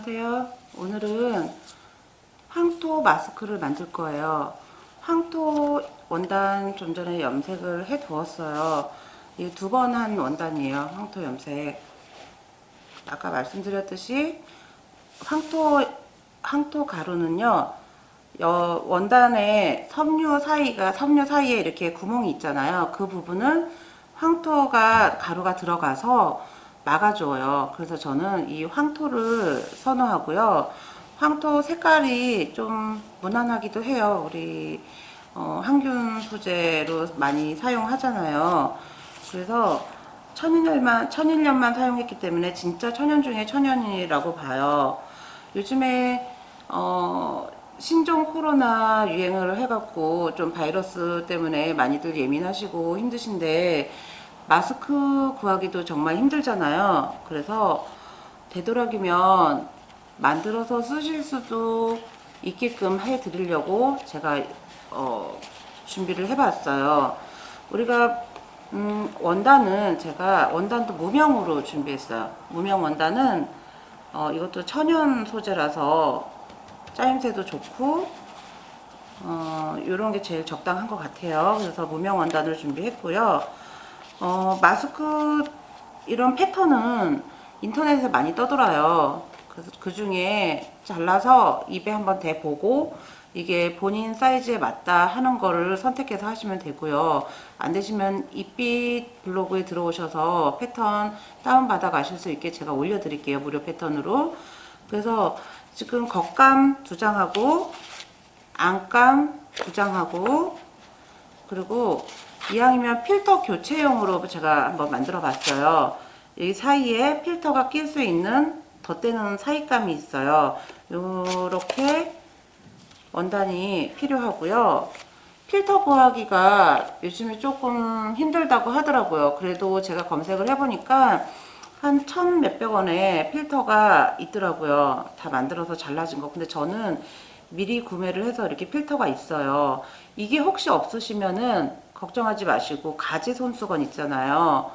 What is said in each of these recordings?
안녕하세요. 오늘은 황토 마스크를 만들 거예요. 황토 원단 좀 전에 염색을 해 두었어요. 이 두 번 한 원단이에요. 황토 염색. 아까 말씀드렸듯이 황토 가루는요, 원단에 섬유 사이에 이렇게 구멍이 있잖아요. 그 부분을 황토가 가루가 들어가서 막아줘요. 그래서 저는 이 황토를 선호하고요. 황토 색깔이 좀 무난하기도 해요. 우리 항균 소재로 많이 사용하잖아요. 그래서 천일년만 사용했기 때문에 진짜 천연 중에 천연이라고 봐요. 요즘에 신종 코로나 유행을 해갖고 좀 바이러스 때문에 많이들 예민하시고 힘드신데 마스크 구하기도 정말 힘들잖아요. 그래서 되도록이면 만들어서 쓰실 수도 있게끔 해 드리려고 제가 준비를 해봤어요. 우리가 원단은 제가 원단도 무명으로 준비했어요. 무명 원단은 이것도 천연 소재라서 짜임새도 좋고 이런 게 제일 적당한 것 같아요. 그래서 무명 원단을 준비했고요. 마스크 이런 패턴은 인터넷에 많이 떠돌아요. 그래서 그 중에 잘라서 입에 한번 대보고 이게 본인 사이즈에 맞다 하는 거를 선택해서 하시면 되고요. 안 되시면 입빛 블로그에 들어오셔서 패턴 다운받아 가실 수 있게 제가 올려드릴게요. 무료 패턴으로. 그래서 지금 겉감 2장하고 안감 2장하고 그리고 이왕이면 필터 교체용으로 제가 한번 만들어 봤어요. 이 사이에 필터가 낄 수 있는 덧대는 사이감이 있어요. 요렇게 원단이 필요하고요. 필터 구하기가 요즘에 조금 힘들다고 하더라고요. 그래도 제가 검색을 해보니까 한 1,000 몇백 원에 필터가 있더라고요. 다 만들어서 잘라진 거. 근데 저는 미리 구매를 해서 이렇게 필터가 있어요. 이게 혹시 없으시면은 걱정하지 마시고 가지 손수건 있잖아요.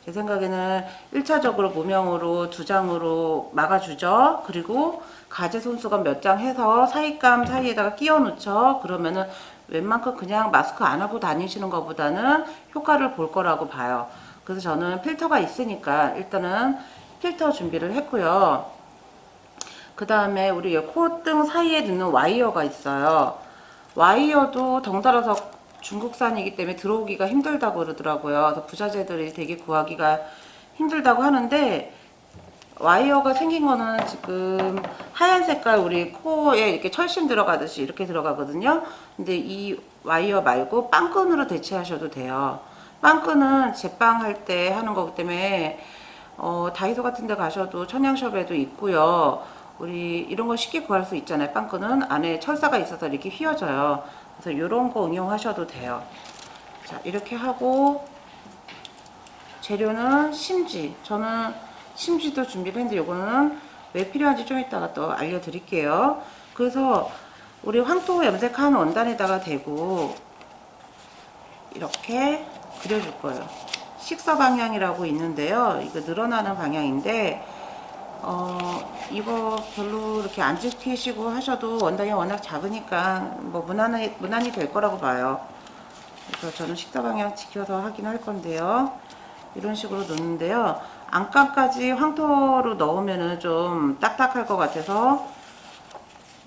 제 생각에는 1차적으로 무명으로 2장으로 막아주죠. 그리고 가지 손수건 몇 장 해서 사이감 사이에다가 끼워 놓죠. 그러면은 웬만큼 그냥 마스크 안 하고 다니시는 것보다는 효과를 볼 거라고 봐요. 그래서 저는 필터가 있으니까 일단은 필터 준비를 했고요. 그 다음에 우리 콧등 사이에 넣는 와이어가 있어요. 와이어도 덩달아서 중국산이기 때문에 들어오기가 힘들다고 그러더라고요. 그래서 부자재들이 되게 구하기가 힘들다고 하는데 와이어가 생긴 거는 지금 하얀 색깔 우리 코에 이렇게 철심 들어가듯이 이렇게 들어가거든요. 근데 이 와이어 말고 빵끈으로 대체하셔도 돼요. 빵끈은 제빵할 때 하는 거기 때문에 다이소 같은 데 가셔도 천양숍에도 있고요. 우리 이런 거 쉽게 구할 수 있잖아요. 빵끈은 안에 철사가 있어서 이렇게 휘어져요. 그래서 이런 거 응용하셔도 돼요. 자, 이렇게 하고 재료는 심지. 저는 심지도 준비를 했는데 이거는 왜 필요한지 좀 이따가 또 알려드릴게요. 그래서 우리 황토 염색한 원단에다가 대고 이렇게 그려줄 거예요. 식사 방향이라고 있는데요. 이거 늘어나는 방향인데 이거 별로 이렇게 안 지키시고 하셔도 원단이 워낙 작으니까 뭐 무난히 될 거라고 봐요. 그래서 저는 식사 방향 지켜서 하긴 할 건데요. 이런 식으로 넣는데요. 안감까지 황토로 넣으면은 좀 딱딱할 것 같아서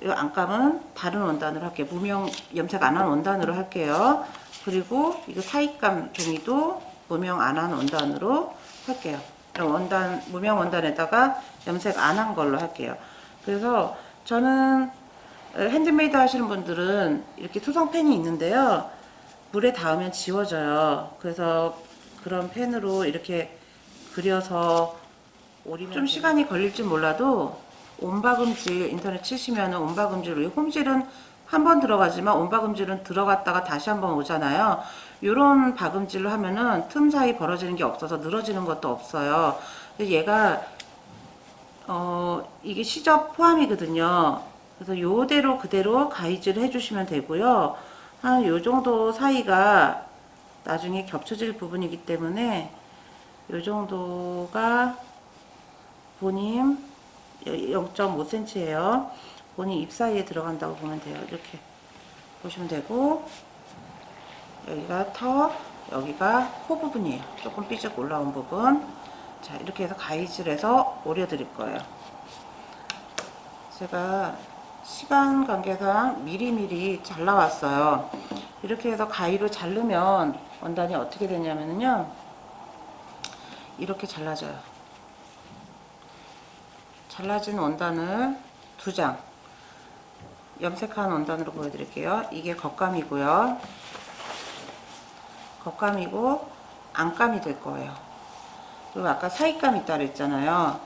이 안감은 다른 원단으로 할게요. 무명 염색 안 한 원단으로 할게요. 그리고 이거 사이감 종이도 무명 안 한 원단으로 할게요. 무명 원단에다가 염색 안 한 걸로 할게요. 그래서 저는 핸드메이드 하시는 분들은 이렇게 투성펜이 있는데요. 물에 닿으면 지워져요. 그래서 그런 펜으로 이렇게 그려서 오리면 좀 시간이 걸릴지 몰라도 온박음질 인터넷 치시면은 온박음질 우리 홈질은 한 번 들어가지만 온박음질은 들어갔다가 다시 한번 오잖아요. 요런 박음질로 하면은 틈 사이 벌어지는 게 없어서 늘어지는 것도 없어요. 얘가 이게 시접 포함이거든요. 그래서 요대로 그대로 가위질 해주시면 되고요. 한 요 정도 사이가 나중에 겹쳐질 부분이기 때문에 요 정도가 본인 0.5cm예요. 본인 입 사이에 들어간다고 보면 돼요. 이렇게 보시면 되고, 여기가 여기가 코 부분이에요. 조금 삐죽 올라온 부분. 자, 이렇게 해서 가위질해서 오려 드릴 거예요. 제가 시간 관계상 미리미리 잘라왔어요. 이렇게 해서 가위로 자르면 원단이 어떻게 되냐면요, 이렇게 잘라져요. 잘라진 원단을 2장, 염색한 원단으로 보여드릴게요. 이게 겉감이고요. 겉감이고 안감이 될 거예요. 그리고 아까 사이감 있다 그랬잖아요.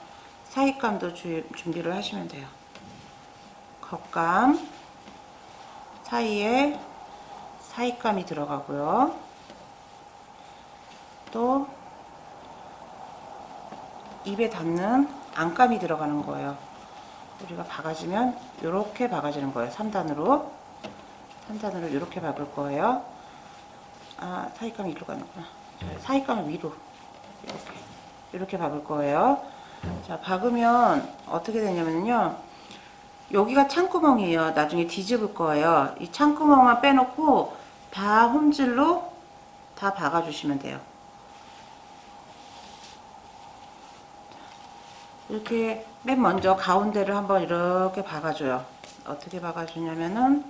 사이감도 준비를 하시면 돼요. 겉감 사이에 사이감이 들어가고요. 또 입에 닿는 안감이 들어가는 거예요. 우리가 박아주면 이렇게 박아지는 거예요. 3단으로 이렇게 박을 거예요. 아, 사이감이 이리로 가는구나. 사이감을 위로 이렇게 박을 거예요. 자, 박으면 어떻게 되냐면요, 여기가 창구멍이에요. 나중에 뒤집을 거예요. 이 창구멍만 빼놓고 다 홈질로 다 박아주시면 돼요. 이렇게 맨 먼저 가운데를 한번 이렇게 박아줘요. 어떻게 박아주냐면은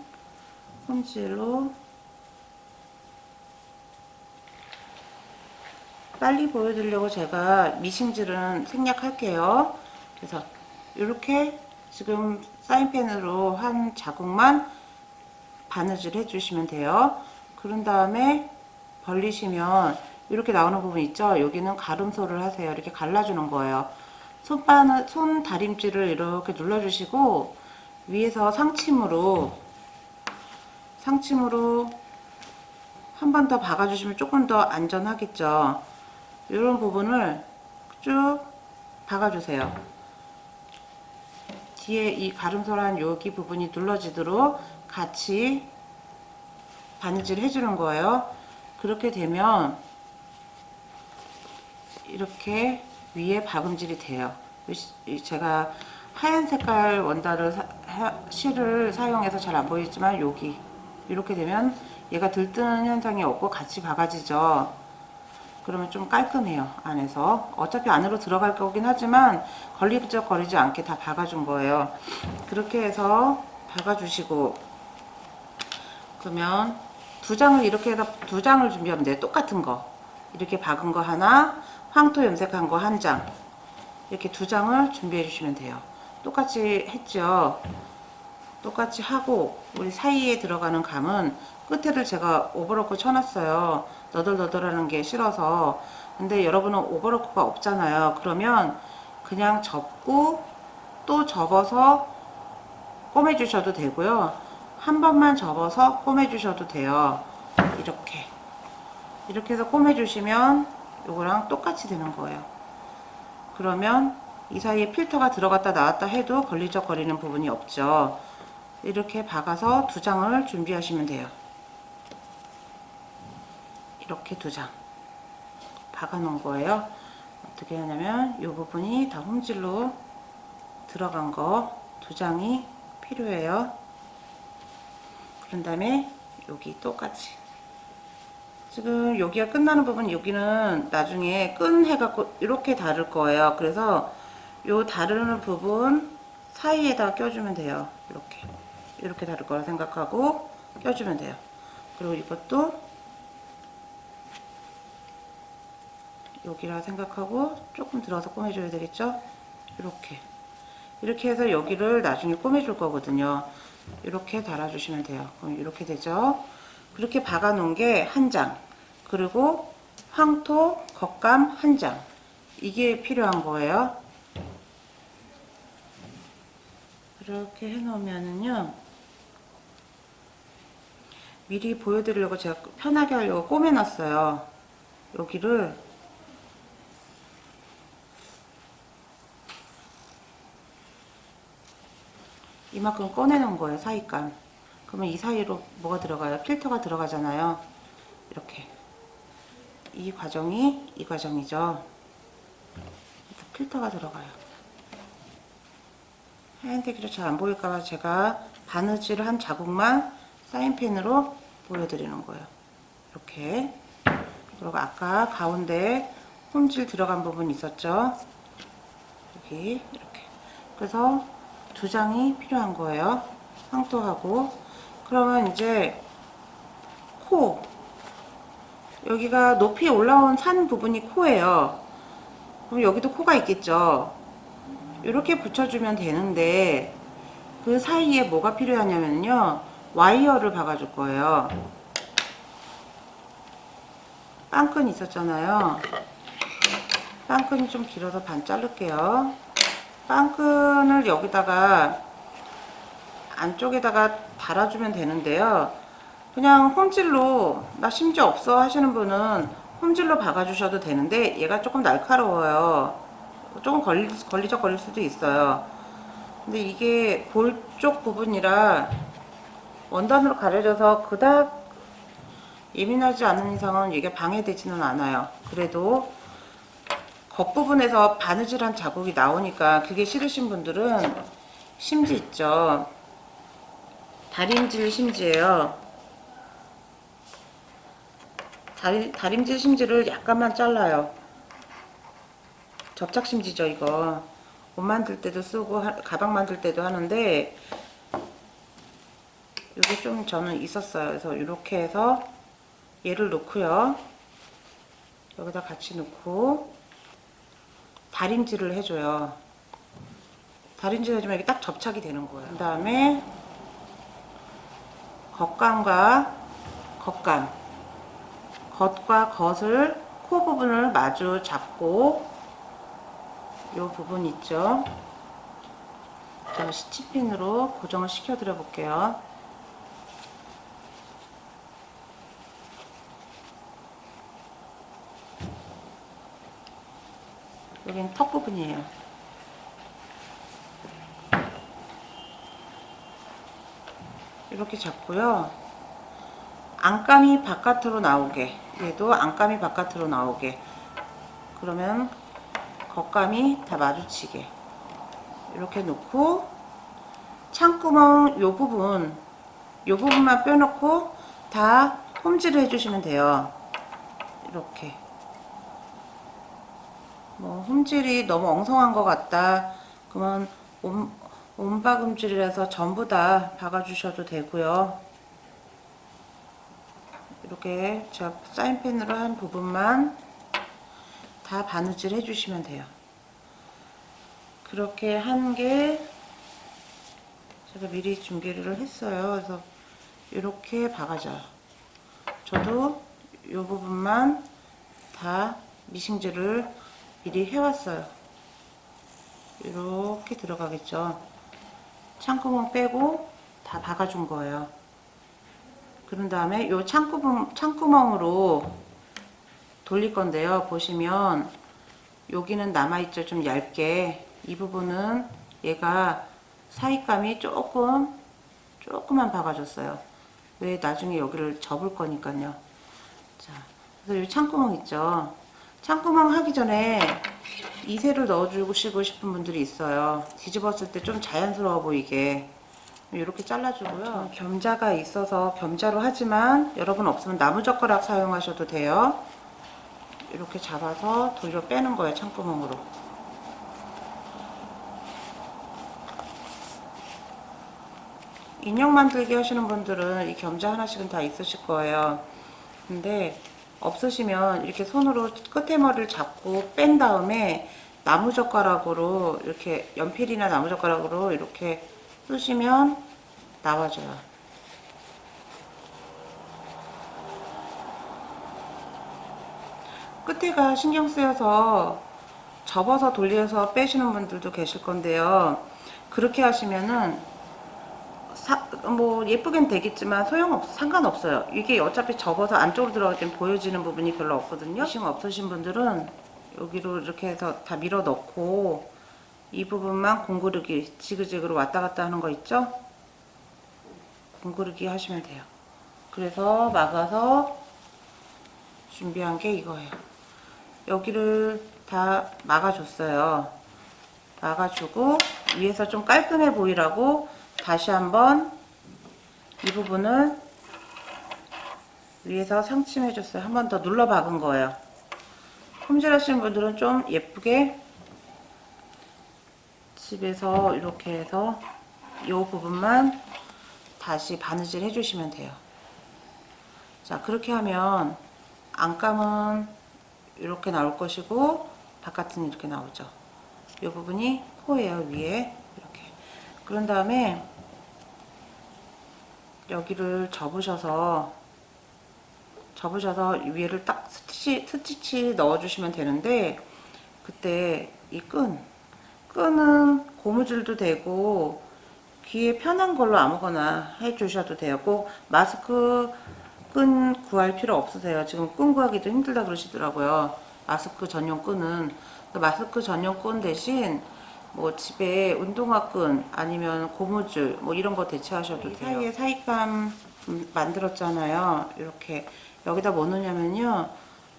홈질로, 빨리 보여드리려고 제가 미싱질은 생략할게요. 그래서 이렇게 지금 사인펜으로 한 자국만 바느질 해주시면 돼요. 그런 다음에 벌리시면 이렇게 나오는 부분 있죠? 여기는 가름소를 하세요. 이렇게 갈라주는 거예요. 손 다림질을 이렇게 눌러주시고 위에서 상침으로 한 번 더 박아주시면 조금 더 안전하겠죠. 이런 부분을 쭉 박아주세요. 뒤에 이 가름소란 여기 부분이 눌러지도록 같이 바느질 해주는 거예요. 그렇게 되면 이렇게 위에 박음질이 돼요. 제가 하얀 색깔 원단을 실을 사용해서 잘 안 보이지만 여기 이렇게 되면 얘가 들뜨는 현상이 없고 같이 박아지죠. 그러면 좀 깔끔해요. 안에서 어차피 안으로 들어갈 거긴 하지만 걸리적거리지 않게 다 박아준 거예요. 그렇게 해서 박아주시고, 그러면 2장을 이렇게 해서 2장을 준비하면 돼요. 똑같은 거 이렇게 박은 거 하나, 황토 염색한 거 1장, 이렇게 2장을 준비해 주시면 돼요. 똑같이 했죠. 똑같이 하고, 우리 사이에 들어가는 감은 끝에를 제가 오버로크 쳐놨어요. 너덜너덜하는 게 싫어서. 근데 여러분은 오버로크가 없잖아요. 그러면 그냥 접고 또 접어서 꼬매 주셔도 되고요. 한 번만 접어서 꼬매 주셔도 돼요. 이렇게 해서 꼬매 주시면 요거랑 똑같이 되는 거예요. 그러면 이 사이에 필터가 들어갔다 나왔다 해도 걸리적거리는 부분이 없죠. 이렇게 박아서 2장을 준비하시면 돼요. 이렇게 2장 박아 놓은 거예요. 어떻게 하냐면 이 부분이 다 홈질로 들어간 거 2장이 필요해요. 그런 다음에 여기 똑같이, 지금 여기가 끝나는 부분, 여기는 나중에 끈 해갖고 이렇게 다를 거예요. 그래서 요 다르는 부분 사이에다 껴주면 돼요. 이렇게 다를 거라 생각하고 껴주면 돼요. 그리고 이것도 여기라 생각하고 조금 들어서 꼬매줘야 되겠죠? 이렇게 해서 여기를 나중에 꼬매줄 거거든요. 이렇게 달아주시면 돼요. 그럼 이렇게 되죠? 그렇게 박아 놓은 게 1장, 그리고 황토 겉감 1장, 이게 필요한 거예요. 이렇게 해 놓으면은요, 미리 보여드리려고 제가 편하게 하려고 꼬매 놨어요. 여기를 이만큼 꺼내놓은 거예요. 사이감. 그러면 이 사이로 뭐가 들어가요? 필터가 들어가잖아요. 이렇게 이 과정이 이 과정이죠. 필터가 들어가요. 하얀색이라 잘 안 보일까봐 제가 바느질 한 자국만 사인펜으로 보여드리는 거예요. 이렇게. 그리고 아까 가운데 홈질 들어간 부분 있었죠? 여기 이렇게. 그래서 2장이 필요한 거예요. 황토하고. 그러면 이제 코, 여기가 높이 올라온 산 부분이 코예요. 그럼 여기도 코가 있겠죠. 이렇게 붙여주면 되는데 그 사이에 뭐가 필요하냐면요, 와이어를 박아줄 거예요. 빵끈 있었잖아요. 빵끈이 좀 길어서 반 자를게요. 빵끈을 여기다가 안쪽에다가 달아주면 되는데요, 그냥 홈질로, 나 심지 없어 하시는 분은 홈질로 박아주셔도 되는데 얘가 조금 날카로워요. 조금 걸릴 수도 있어요. 근데 이게 볼 쪽 부분이라 원단으로 가려져서 그닥 예민하지 않은 이상은 이게 방해되지는 않아요. 그래도 겉부분에서 바느질한 자국이 나오니까 그게 싫으신 분들은 심지 있죠. 다림질 심지예요. 다림질 심지를 약간만 잘라요. 접착 심지죠, 이거. 옷 만들 때도 쓰고 가방 만들 때도 하는데 이게 좀 저는 있었어요. 그래서 이렇게 해서 얘를 놓고요, 여기다 같이 놓고 다림질을 해줘요. 다림질 해주면 이게 딱 접착이 되는 거예요. 그 다음에 겉감과 겉과 겉을 코 부분을 마주 잡고 요 부분 있죠? 제가 시치핀으로 고정을 시켜 드려 볼게요. 여기는 턱 부분이에요. 이렇게 잡고요, 안감이 바깥으로 나오게, 얘도 안감이 바깥으로 나오게, 그러면 겉감이 다 마주치게 이렇게 놓고 창구멍 요 부분만 빼놓고 다 홈질을 해주시면 돼요. 이렇게. 뭐 홈질이 너무 엉성한 것 같다 그러면 온박음질이라서 전부 다 박아주셔도 되고요. 이렇게 제가 사인펜으로 한 부분만 다 바느질 해주시면 돼요. 그렇게 한 게 제가 미리 준비를 했어요. 그래서 이렇게 박아줘요. 저도 이 부분만 다 미싱질을 미리 해왔어요. 이렇게 들어가겠죠. 창구멍 빼고 다 박아준 거예요. 그런 다음에 이 창구멍으로 돌릴 건데요. 보시면 여기는 남아있죠. 좀 얇게. 이 부분은 얘가 사이감이 조금만 박아줬어요. 왜 나중에 여기를 접을 거니까요. 자, 그래서 이 창구멍 있죠. 창구멍 하기 전에 이세를 넣어주시고 싶은 분들이 있어요. 뒤집었을 때 좀 자연스러워 보이게. 이렇게 잘라주고요. 겸자가 있어서 겸자로 하지만 여러분 없으면 나무젓가락 사용하셔도 돼요. 이렇게 잡아서 돌려 빼는 거예요. 창구멍으로. 인형 만들기 하시는 분들은 이 겸자 하나씩은 다 있으실 거예요. 근데 없으시면 이렇게 손으로 끝에 머리를 잡고 뺀 다음에 나무젓가락으로 이렇게 연필이나 나무젓가락으로 이렇게 쑤시면 나와줘요. 끝에가 신경 쓰여서 접어서 돌려서 빼시는 분들도 계실 건데요. 그렇게 하시면은 뭐 예쁘긴 되겠지만 상관없어요. 이게 어차피 접어서 안쪽으로 들어갈 땐 보여지는 부분이 별로 없거든요. 미싱 없으신 분들은 여기로 이렇게 해서 다 밀어 넣고 이 부분만 공구르기 지그재그로 왔다 갔다 하는 거 있죠? 공구르기 하시면 돼요. 그래서 막아서 준비한 게 이거예요. 여기를 다 막아줬어요. 막아주고 위에서 좀 깔끔해 보이라고 다시 한번 이 부분을 위에서 상침해 줬어요. 한 번 더 눌러 박은 거예요. 콤질 하시는 분들은 좀 예쁘게 집에서 이렇게 해서 이 부분만 다시 바느질 해주시면 돼요. 자, 그렇게 하면 안감은 이렇게 나올 것이고 바깥은 이렇게 나오죠. 이 부분이 코예요. 위에 이렇게. 그런 다음에 여기를 접으셔서 위에를 딱 스티치 넣어주시면 되는데, 그때 이 끈은 고무줄도 되고 귀에 편한 걸로 아무거나 해주셔도 돼요. 꼭 마스크 끈 구할 필요 없으세요. 지금 끈 구하기도 힘들다 그러시더라고요. 마스크 전용 끈은. 마스크 전용 끈 대신 뭐 집에 운동화 끈 아니면 고무줄 뭐 이런 거 대체하셔도 돼요. 사이에 사이감 만들었잖아요. 이렇게 여기다 뭐 넣냐면요,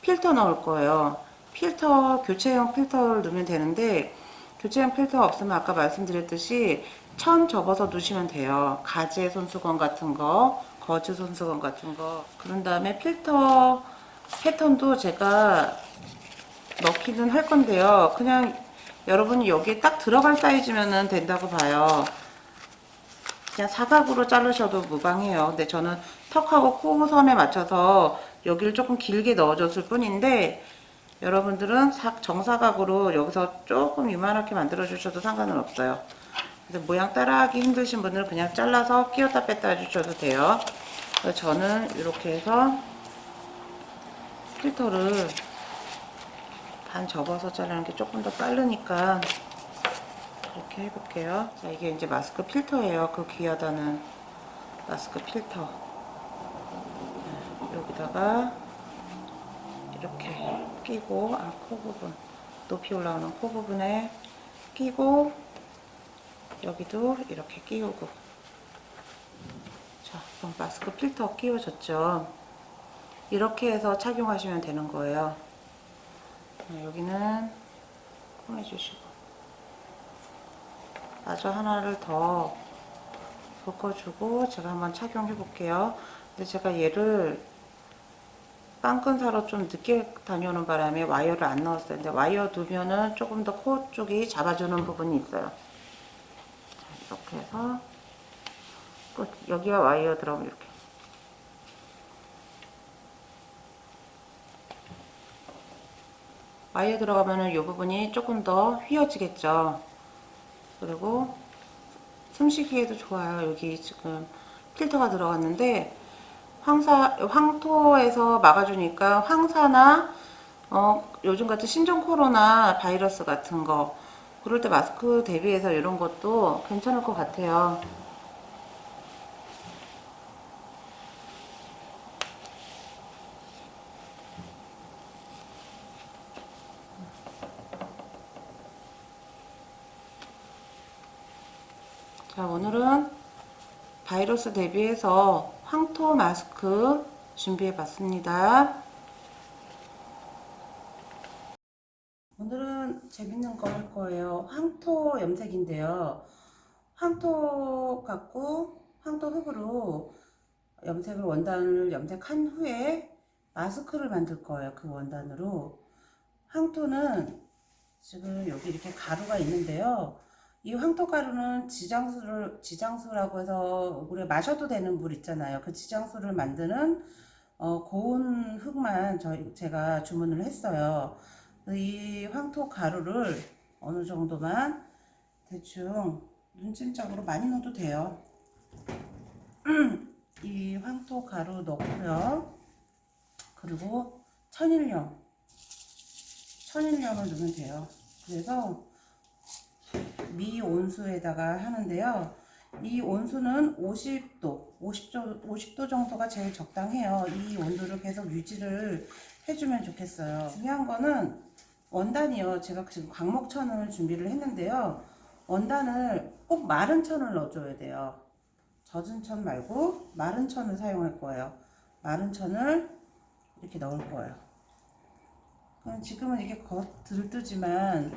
필터 넣을 거예요. 필터, 교체형 필터를 넣으면 되는데, 교체형 필터 없으면 아까 말씀드렸듯이 천 접어서 넣으시면 돼요. 가제 손수건 같은 거, 거즈 손수건 같은 거. 그런 다음에 필터 패턴도 제가 넣기는 할 건데요. 그냥 여러분이 여기에 딱 들어갈 사이즈면 된다고 봐요. 그냥 사각으로 자르셔도 무방해요. 근데 저는 턱하고 코선에 맞춰서 여기를 조금 길게 넣어줬을 뿐인데, 여러분들은 정사각으로 여기서 조금 이만하게 만들어 주셔도 상관은 없어요. 그래서 모양 따라하기 힘드신 분들은 그냥 잘라서 끼웠다 뺐다 해주셔도 돼요. 저는 이렇게 해서 필터를 반 접어서 자르는 게 조금 더 빠르니까 이렇게 해볼게요. 자, 이게 이제 마스크 필터예요. 그 귀하다는 마스크 필터. 여기다가 이렇게 끼고, 코 부분, 높이 올라오는 코 부분에 끼고, 여기도 이렇게 끼우고. 자, 그럼 마스크 필터 끼워졌죠. 이렇게 해서 착용하시면 되는 거예요. 여기는 꺼내주시고, 마저 하나를 더 묶어주고 제가 한번 착용해 볼게요. 근데 제가 얘를 빵끈 사러 좀 늦게 다녀오는 바람에 와이어를 안 넣었어요. 근데 와이어 두면은 조금 더 코 쪽이 잡아주는 부분이 있어요. 이렇게 해서 끝. 여기가 와이어 들어오면 이렇게. 와이어 들어가면은 이 부분이 조금 더 휘어지겠죠. 그리고 숨쉬기에도 좋아요. 여기 지금 필터가 들어갔는데 황토에서 막아주니까 황사나 요즘 같은 신종 코로나 바이러스 같은 거 그럴 때 마스크 대비해서 이런 것도 괜찮을 것 같아요. 자, 오늘은 바이러스 대비해서 황토 마스크 준비해 봤습니다. 오늘은 재밌는 거 할 거예요. 황토 염색인데요. 황토 갖고 황토 흙으로 염색을 원단을 염색한 후에 마스크를 만들 거예요. 그 원단으로. 황토는 지금 여기 이렇게 가루가 있는데요. 이 황토 가루는 지장수라고 해서 우리가 마셔도 되는 물 있잖아요. 그 지장수를 만드는 고운 흙만 제가 주문을 했어요. 이 황토 가루를 어느 정도만 대충 눈짐작으로 많이 넣어도 돼요. 이 황토 가루 넣고요. 그리고 천일염을 넣으면 돼요. 그래서 미온수에다가 하는데요. 이 온수는 50도 정도가 제일 적당해요. 이 온도를 계속 유지를 해주면 좋겠어요. 중요한 거는 원단이요. 제가 지금 광목천을 준비를 했는데요. 원단을 꼭 마른 천을 넣어줘야 돼요. 젖은 천 말고 마른 천을 사용할 거예요. 마른 천을 이렇게 넣을 거예요. 지금은 이게 겉 들뜨지만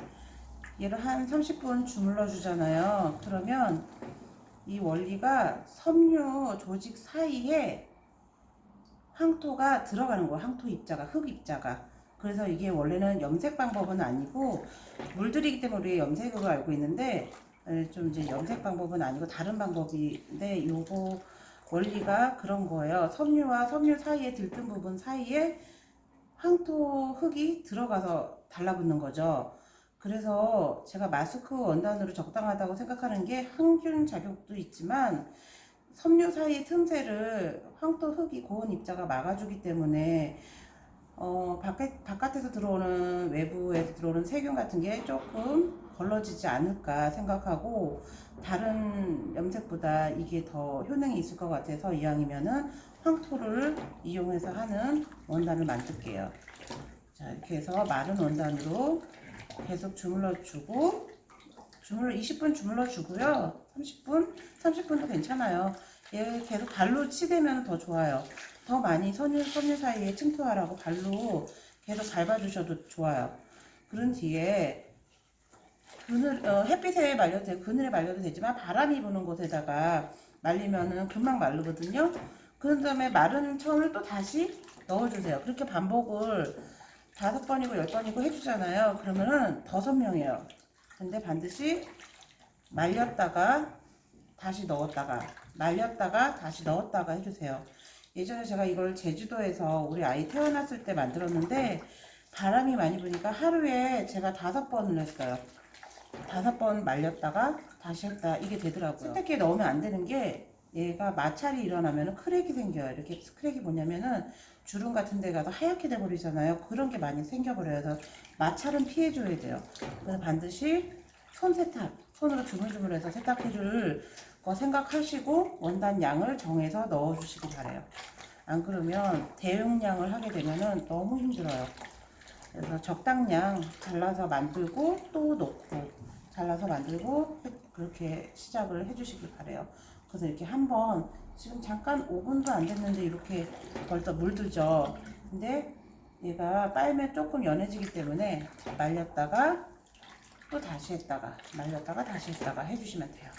얘를 한 30분 주물러 주잖아요. 그러면 이 원리가 섬유 조직 사이에 황토가 들어가는 거예요. 황토 입자가, 흙 입자가. 그래서 이게 원래는 염색 방법은 아니고 물들이기 때문에 우리가 염색으로 알고 있는데 좀 이제 염색 방법은 아니고 다른 방법인데 요거 원리가 그런 거예요. 섬유와 섬유 사이에 들뜬 부분 사이에 황토 흙이 들어가서 달라붙는 거죠. 그래서 제가 마스크 원단으로 적당하다고 생각하는 게 항균 작용도 있지만 섬유 사이 틈새를 황토 흙이 고온 입자가 막아주기 때문에 바깥에서 들어오는 외부에서 들어오는 세균 같은 게 조금 걸러지지 않을까 생각하고 다른 염색보다 이게 더 효능이 있을 것 같아서 이왕이면은 황토를 이용해서 하는 원단을 만들게요. 자, 이렇게 해서 마른 원단으로 계속 주물러 주고 20분 주물러 주고요. 30분도 괜찮아요. 얘 계속 발로 치대면 더 좋아요. 더 많이 섬유 사이에 침투하라고 발로 계속 밟아주셔도 좋아요. 그런 뒤에 햇빛에 말려도 되고 그늘에 말려도 되지만 바람이 부는 곳에다가 말리면은 금방 마르거든요. 그런 다음에 마른 천을 또 다시 넣어주세요. 그렇게 반복을 5번이고 10번이고 해주잖아요. 그러면은 더 선명해요. 근데 반드시 말렸다가 다시 넣었다가 말렸다가 다시 넣었다가 해주세요. 예전에 제가 이걸 제주도에서 우리 아이 태어났을 때 만들었는데 바람이 많이 부니까 하루에 제가 5번을 했어요. 5번 말렸다가 다시 했다. 이게 되더라고요. 세탁기에 넣으면 안 되는 게 얘가 마찰이 일어나면 크랙이 생겨요. 이렇게 크랙이 뭐냐면은 주름 같은 데 가서 하얗게 돼버리잖아요. 그런 게 많이 생겨버려요. 그래서 마찰은 피해줘야 돼요. 그래서 반드시 손 세탁, 손으로 주물주물해서 세탁해줄 거 생각하시고 원단 양을 정해서 넣어주시기 바래요. 안 그러면 대용량을 하게 되면은 너무 힘들어요. 그래서 적당량 잘라서 만들고 또 넣고 잘라서 만들고 그렇게 시작을 해주시길 바래요. 그래서 이렇게 한번 지금 잠깐 5분도 안 됐는데 이렇게 벌써 물들죠. 근데 얘가 빨면 조금 연해지기 때문에 말렸다가 또 다시 했다가 말렸다가 다시 했다가 해주시면 돼요.